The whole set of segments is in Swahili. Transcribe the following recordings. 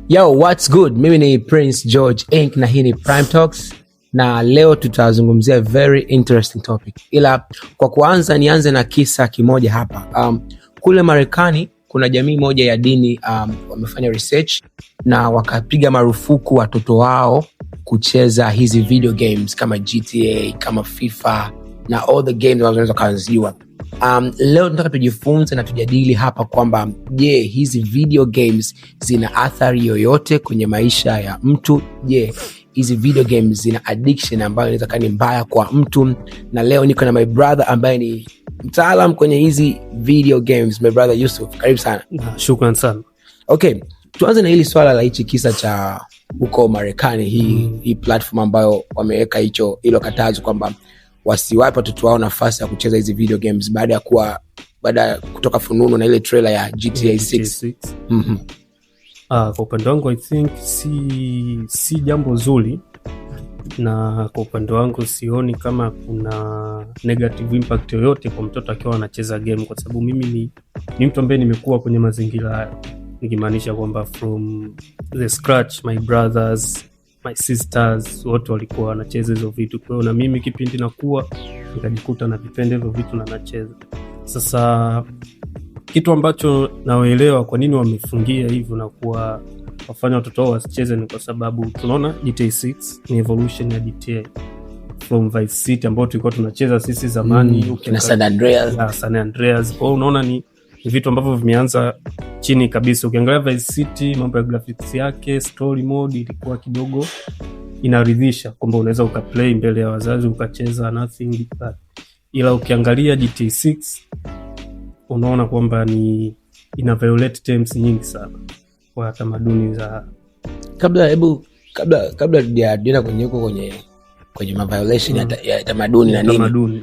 Yo, what's good? Mimi ni Prince George Inc. na hii ni Prime Talks, na leo tutazungumzia very interesting topic. Ila kwa kuanza nianze na kisa kimoja hapa. Kule Marekani kuna jamii moja ya dini wamefanya research na wakapiga marufuku watoto wao kucheza hizi video games kama GTA, kama FIFA na all the games wanaweza kaanziwa. Leo tunataka tujifunze na tujadili hapa kwamba je, hizi video games zina athari yoyote kwenye maisha ya mtu? Je, hizi video games zina addiction ambayo inaweza kuwa ni mbaya kwa mtu? Na leo niko na my brother ambaye ni mtaalam kwenye hizi video games. My brother Yusuf, karibu sana. Shukran sana. Okay, tuanze na hili swala la hichi kisa cha huko Marekani, hii platform ambayo wameweka hilo katazo kwamba wasiwape watoto wao nafasi ya kucheza hizi video games baada ya kutoka fununu na ile trailer ya GTA 6. Kwa upande wangu I think si jambo zuri, na kwa upande wangu sioni kama kuna negative impact yoyote kwa mtoto akiwa anacheza game, kwa sababu mimi ni mtu ambaye nimekuwa kwenye mazingira haya, nikimaanisha kwamba from the scratch my brothers, my sisters wote walikuwa wanacheza hizo vitu. Kwa hiyo na mimi kipindi nakuwa nikajikuta na vipende hivyo vitu na nacheza. Sasa kitu ambacho naelewa kwa nini wamefungia hivyo na kuwa wafanya watoto wao wasicheze ni kwa sababu tunaona GTA 6 ni evolution ya GTA from Vice City ambayo tulikuwa tunacheza sisi zamani, na San Andreas. Kwa hiyo unaona ni vitu ambavyo vimeanza chini kabisa. Ukiangalia Vice City, mambo ya graphics yake, story mode ilikuwa kidogo inaridhisha kwamba unaweza ukaplay mbele ya wazazi ukacheza, nothing but. Ila ukiangalia GTA 6 unaona kwamba ni ina violate terms nyingi sana kwa tamaduni za kabla ya kwenye ma violation ya tamaduni na nini.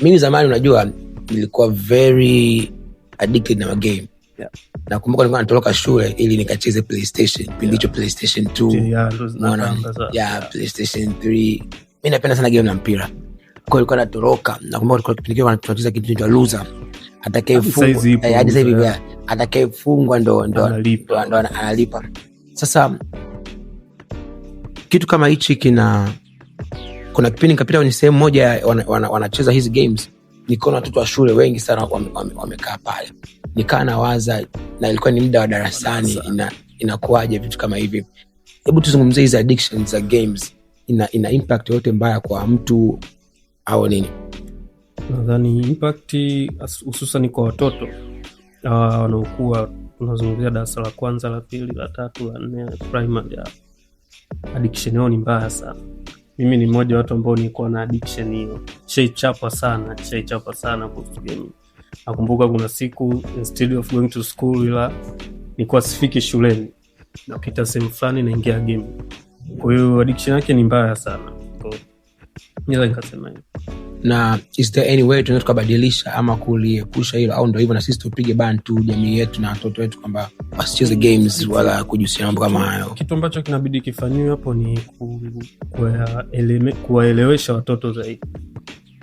Mimi zamani unajua nilikuwa very addicted na game. Yeah. Na kumbuka nilikuwa natoroka shule ili nikacheze PlayStation. Pindicho PlayStation 2. PlayStation 3. Mimi napenda sana game na mpira. Kwa hiyo nilikuwa natoroka. Na kumbuka tulikuwa kipindi tunacheza kitu cha loser. Atakayefungwa ndo analipa. Sasa kitu kama hichi kuna kipindi nikapita kwenye sehemu moja wanacheza hizi games. Nikaona watoto wa shule wengi sana wamekaa pale. Nikaa nawaza, na ilikuwa ni muda wa darasani, inakuaje vitu kama hivi? Hebu tuzungumzie hizi addictions za games. Ina impact yote mbaya kwa mtu au nini? Nadhani impact hususan kwa watoto wanaokuwa, tunazungumzia darasa la kwanza, la pili, la tatu, la nne, primary, addiction yao ni mbaya sana. Mimi ni mmoja wa watu ambao nilikuwa na addiction hiyo. Chapa sana kwa game. Nakumbuka kuna siku instead of going to school, ila nilikuwa sifiki shuleni, napita sehemu fulani naingia game. Kwa hiyo addiction yake ni mbaya sana. Nila nikasema hiyo. Na is there any way tunaweza kubadilisha ama kuliepusha hilo, au ndio hivyo na sisi tupige ban tu jamii yetu na watoto wetu kwamba wasicheze games wala kujihusisha mambo kama hayo? Kitu ambacho kinabidi kifanywe hapo ni kuwaelewesha watoto zaidi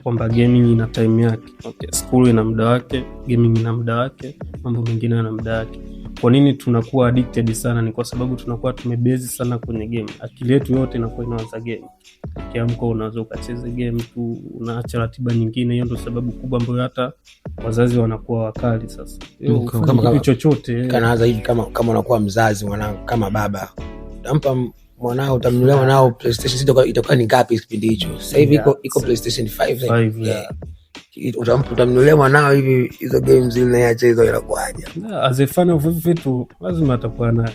kwamba gaming ina time yake. Okay, school ina muda wake, gaming ina muda wake, mambo mengine yana muda wake. Kwa nini tunakuwa addicted sana? Ni kwa sababu tunakuwa tumebase sana kwenye game. Akili yetu yote inakuwa inawaza game. Ukiamka unaweza ukacheza game tu, unaacha ratiba nyingine. Hiyo ndio sababu kubwa ambayo hata wazazi wanakuwa wakali sasa. Kama chochote kanaanza hivi, kama unakuwa mzazi mwanangu, kama baba, utampa mwanao, utamnunulia mwanao PlayStation 6, itakuwa ni ngapi kipindi hicho? Sasa hivi iko PlayStation 5. Utamnunulia mwanao hivi hizo games zile naacha hizo, inakuaje? As a fan of vitu lazima atakuwa na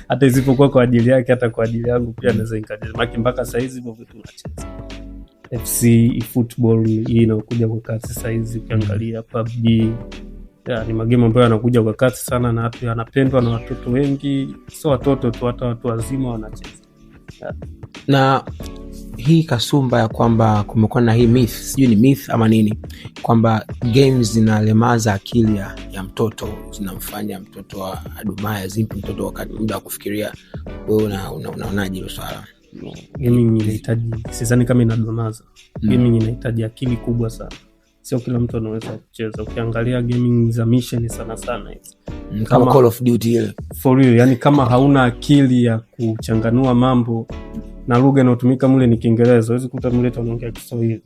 hata isipokuwa kwa ajili yake, hata kwa ajili yangu pia naweza nikajema. Mpaka sasa hizi hivyo vitu nacheza FC football hii inakuja kwa kasi sasa hizi, ukiangalia PUBG ni magame ambayo yanakuja kwa kasi sana, na pia yanapendwa na watoto wengi. Sio watoto tu, hata watu wazima wanacheza. Na hii kasumba ya kwamba kumekuwa na hii myth, sijui ni myth ama nini, kwamba games zinalemaza akili ya mtoto, zinamfanya mtoto adumaye, zimpi mtoto wakati muda wa kufikiria. Wewe unaonaje hilo swala? Gaming inahitaji, sidhani kama inadumaza. Gaming inahitaji akili kubwa sana. Sio kila mtu anaweza kucheza. Ukiangalia gaming za mission sana hizi. Kama Call of Duty ile. For real, yani kama hauna akili ya kuchanganua mambo na lugha inayotumika mule ni Kiingereza, huwezi kuta mule tunaongea Kiswahili.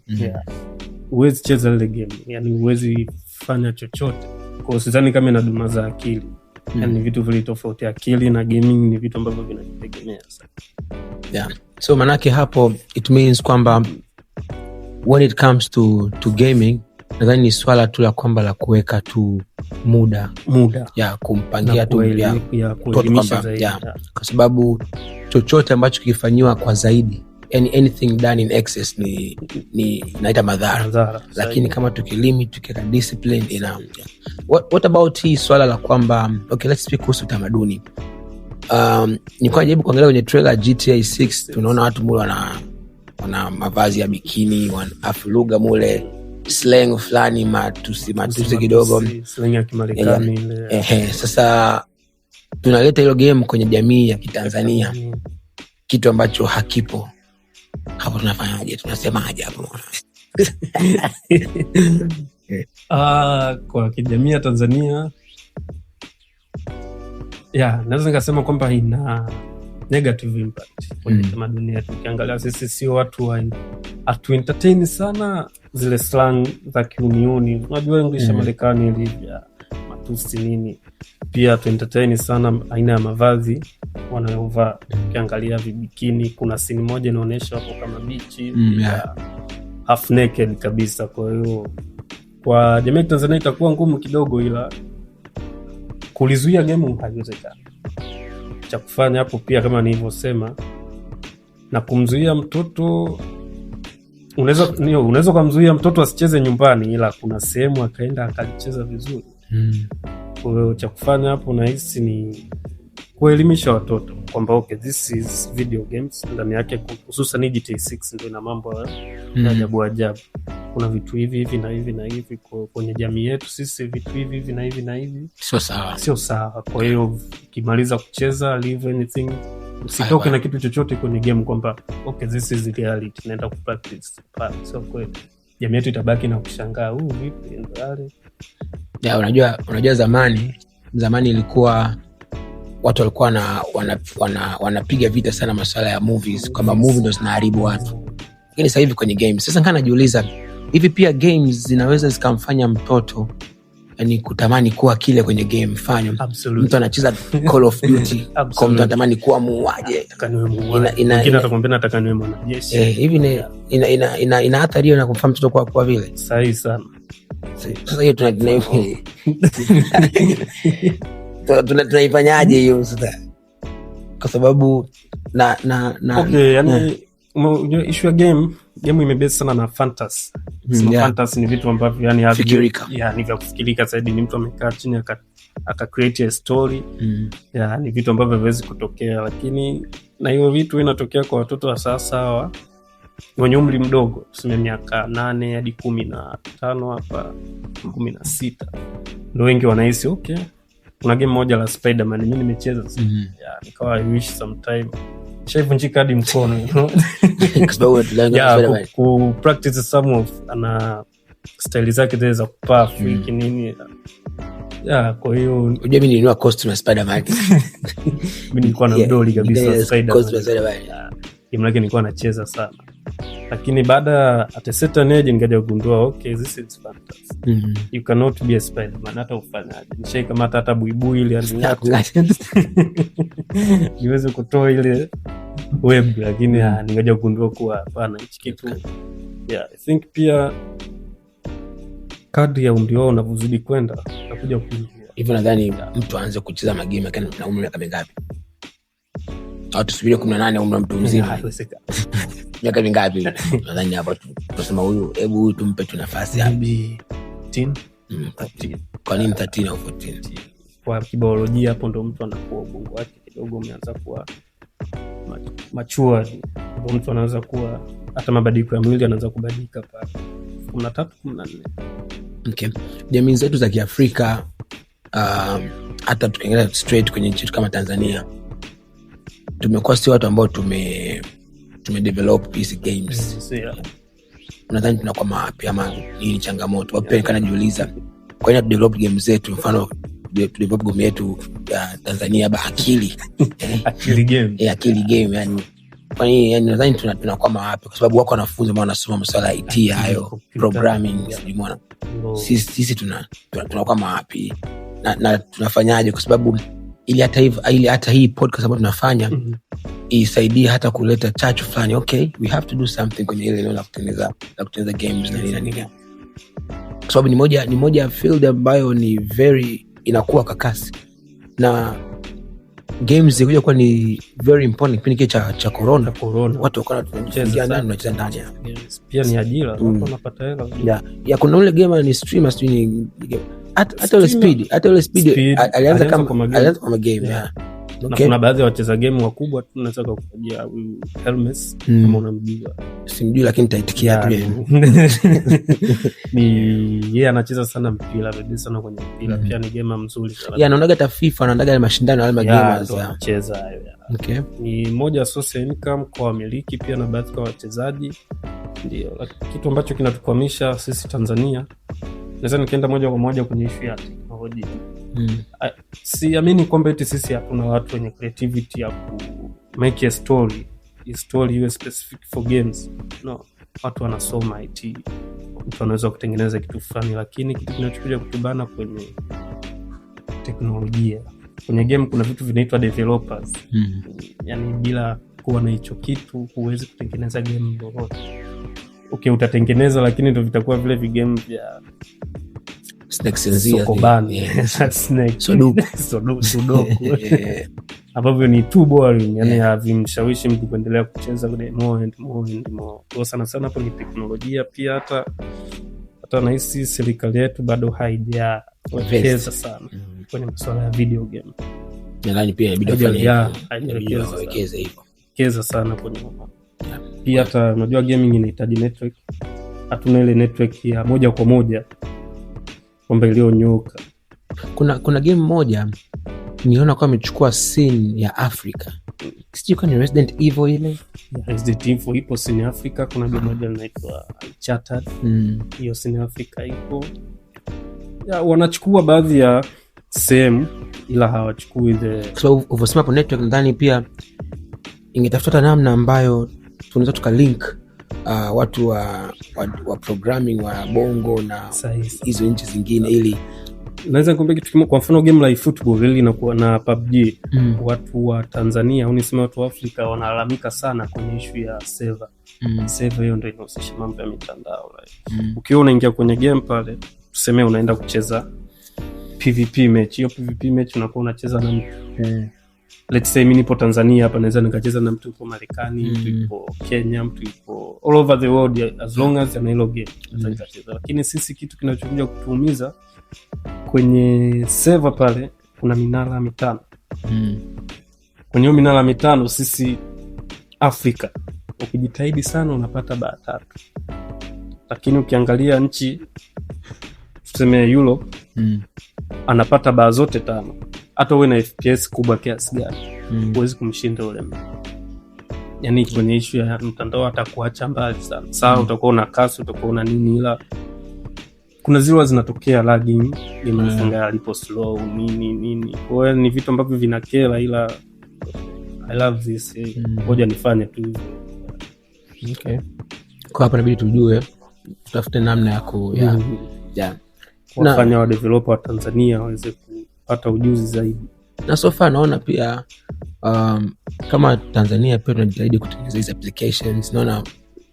Huwezi cheza ile game. Yani huwezi fanya chochote. Kwa hiyo sidhani kama inadumaza akili. Yani vitu vile tofauti. Akili na gaming ni vitu ambavyo vinajitegemea sana. Yeah. So manake hapo it means kwamba when it comes to gaming, nadhani ni swala tu la kwamba la kuweka tu muda ya kumpangia tu ya kuelimisha zaidi. Kwa sababu chochote ambacho kifanywa kwa zaidi, anything done in excess ni inaita madhara. Lakini kama tukilimit, tukiweka discipline ina. What about hii swala la kwamba okay, let's speak kuhusu tamaduni. Nilikuwa najaribu kuangalia kwenye trailer GTA 6, tunaona watu mule wana mavazi ya bikini, wanafu lugha mule, slang fulani, matusi kidogo, slang ya Kimarekani. Sasa tunaleta hilo game kwenye jamii ya Kitanzania, kitu ambacho hakipo. Hapo tunafanyaje? Tunasemaje hapo? Kwa kijamii ya Tanzania, naweza nikasema kwamba ina negative impact kwenye tamaduni yetu. Ukiangalia sisi sio watu atu entertain sana zile slang za kiunioni. Unajua English ya Marekani ilivyo, matusi nini. Pia tu entertain sana aina ya mavazi wanayovaa. Ukiangalia vibikini, kuna scene moja inaonyesha hapo kama beach half naked kabisa. Kwa hiyo kwa jamii ya Tanzania itakuwa ngumu kidogo, ila kulizuia game haiwezekani. Cha kufanya hapo pia kama nilivyosema, na kumzuia mtoto, unaweza kumzuia mtoto asicheze nyumbani, ila kuna sehemu akaenda akacheza vizuri. Kwa hiyo cha kufanya hapo nahisi ni kuelimisha watoto kwamba okay, this is video games, ndani yake hususan GTA 6 ndio ina mambo ya ajabu. Kuna vitu hivi na hivi na hivi kwenye jamii yetu sisi, vitu hivi na hivi sio sawa. Kwa hiyo ukimaliza kucheza, leave anything, usitoke na kitu chochote kwenye game kwamba okay, this is reality, naenda kupractice. Sio kweli. Jamii yetu itabaki na kushangaa, vipi ndio yale. Unajua zamani ilikuwa watu walikuwa wanapiga vita sana masuala ya movies, kwamba movie ndo zinaharibu watu. Lakini sasa hivi kwenye games, sasa kana najiuliza, hivi pia games zinaweza zikamfanya mtoto yani kutamani kuwa kile kwenye game? Mfano mtu anacheza Call of Duty, kwa mtu anatamani kuwa muuaje, mwingine atakwambia nataka niwe mwanajeshi. Hivi ina athari na kumfanya mtoto kwa vile. Sahihi sana. Sasa hiyo tunaifanyaje hiyo sasa? Kwa sababu okay, yani issue ya game imebase sana na fantasy. Fantasy ni vitu ambavyo yani ni vya kufikirika zaidi. Ni mtu amekaa chini aka create a story. Ni vitu ambavyo haviwezi kutokea, lakini na hiyo vitu inatokea kwa watoto wa sasa wenye umri mdogo, tuseme miaka 8 hadi 15 hapa 16. Ndio wengi wanahisi okay, kuna game moja la Spider-Man mimi nimecheza nikawa I wish sometime shaivunjika hadi mkono, kwa sababu tunaangalia ku practice some of ana style zake zile za kupaa freak nini. Kwa hiyo unajua mimi nilinunua costume ya Spider-Man. Mimi nilikuwa na mdoli kabisa Spider-Man. Game lake nilikuwa nacheza sana. Lakini baada at a certain age nikaja kugundua okay, this is fantasy. You cannot be a Spider-Man, hata ufanyaje. Nishaika hata buibui ile niweze kutoa ile web, lakini nikaja kugundua kuwa hapana, hichi kitu. I think pia kadri ya umri wao unavyozidi kwenda utakuja kujua. Hivyo nadhani mtu aanze kucheza magame kana na umri kama ngapi? Au tusubiri 18 umri mtu mzima? Miaka mingapi? Nadhani hapo tusema huyu tumpe tu nafasi hapo. 10. Kwa nini 13 au 14? Kwa kibiolojia hapo ndo mtu anakuwa ubongo wake kidogo umeanza kuwa mature, mtu anaweza kuwa hata mabadiliko ya mwili anaweza kubadilika pale 13 14. Okay. Jamii zetu za Kiafrika hata tukiangalia straight kwenye nchi kama Tanzania, tumekuwa si watu ambao tume develop PC games. Unadhani tunakuwa mapi ama ni changamoto? Wapi pia najiuliza kwa nini tu develop games zetu, mfano tu develop game yetu ya Tanzania akili akili game yani. Kwa nini yani nadhani tunakuwa mapi? Kwa sababu wako wanafunzi ambao wanasoma masuala ya IT hayo, programming, umeona. Sisi tunakuwa mapi na tunafanyaje? Kwa sababu ili hata hii podcast ambayo tunafanya isaidie hata kuleta chachu fulani. Okay, we have to do something kwenye ile eneo la kutengeneza games na nini. Kwa sababu ni moja field ambayo ni very inakuwa kwa kasi, na games zilikuja kuwa ni very important kipindi cha corona. Watu wakawa tunacheza ndani pia ni ajira, watu wanapata hela. Ya kuna ule gamer ni streamer, ni hata ile speed alianza kama game. Okay. Na kuna baadhi ya wacheza game wakubwa tu naweza kukutajia Hermes kama unamjua. Simjui lakini nitaitikia tu yeye. Ni yeye anacheza sana mpira, bado sana kwenye mpira. Pia ni gamer mzuri sana. Yeye anaonaga hata FIFA, anaonaga mashindano ya gamers anacheza hayo. Okay. Ni moja source income kwa wamiliki pia na baadhi kwa wachezaji. Ndio kitu ambacho kinatukwamisha sisi Tanzania. Naweza nikaenda moja kwa moja kwenye issue ya teknolojia. Siamini kwamba eti sisi hatuna watu wenye creativity ya ku make a story iwe specific for games. No, watu wanasoma IT, mtu anaweza kutengeneza kitu fulani, lakini kitu kinachokuja kutubana kwenye teknolojia. Kwenye game kuna vitu vinaitwa developers. Yani bila kuwa na hicho kitu huwezi kutengeneza game lolote. Okay, utatengeneza lakini ndio vitakuwa vile vigame vya Sudoku ambavyo ni too boring, yani havimshawishi mtu kuendelea kucheza more and more. Kwa sana hapo ni teknolojia. Pia hata nahisi serikali yetu bado haijawekeza sana kwenye masuala ya video game. Nadhani pia inabidi wawekeze hivyo. Keza sana kwenye pia hata unajua gaming inahitaji network. Hatuna ile network ya moja kwa moja kwamba iliyonyoka. Kuna game moja niona kwa amechukua scene ya Afrika. Sijui kama ni Resident Evil ile. Resident Evil ipo scene ya Afrika. Kuna game moja inaitwa Uncharted. Hiyo scene ya Afrika ipo. Wanachukua baadhi ya sehemu ila hawachukui ile. So uvyosema hapo network, ndani pia ingetafuta namna ambayo tunaweza tukalink watu wa programming wa Bongo na hizo nchi zingine, ili naweza kuambia kitu kimoja. Kwa mfano game la football ile inakuwa na PUBG. Watu wa Tanzania au niseme watu wa Afrika wanalalamika sana kwenye issue ya server. Server hiyo ndio inahusisha mambo ya mitandao. Ukiwa unaingia kwenye game pale, tuseme unaenda kucheza PVP match. Hiyo PVP match unakuwa unacheza na mtu. Let's say mimi nipo Tanzania hapa, naweza nikacheza na mtu yuko Marekani, mtu yuko Kenya, mtu yuko all over the world, as long as ana hilo game naweza kucheza. Lakini sisi kitu kinachokuja kutuumiza kwenye server pale, kuna minara mitano. Kwenye hiyo minara mitano sisi Afrika ukijitahidi sana unapata baa 3. Lakini ukiangalia nchi tuseme Europe anapata baa zote 5. Hata uwe na FPS kubwa kiasi gani huwezi kumshinda yule mtu. Yani kwenye issue ya mtandao atakuacha mbali sana. Sawa, utakuwa una kasi, utakuwa una nini, ila kuna zile zinatokea lagging, inafunga alipo slow nini. Kwa hiyo ni vitu ambavyo vinakera, ila I love this. Ngoja nifanye tu. Okay. Kwa hapa inabidi tujue, tutafute namna ya kufanya wa developer wa Tanzania waweze kupata ujuzi zaidi. Na so far naona pia kama Tanzania pia tunajitahidi kutengeneza hizo applications. Naona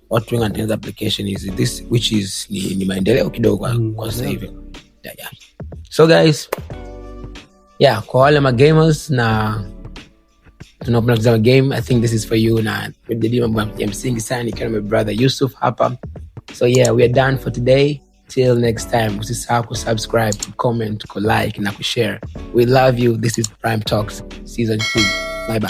watu wengi wanatengeneza application hizi, which is ni maendeleo kidogo kwa sasa hivi. So guys, kwa wale ma gamers na tunapenda kuzama game, I think this is for you. Na mjadili mambo ya msingi sana kama my brother Yusuf hapa. So we are done for today. Till next time, usisahau kusubscribe, comment, like na kushare. We love you. This is Prime Talks Season 2. Bye bye.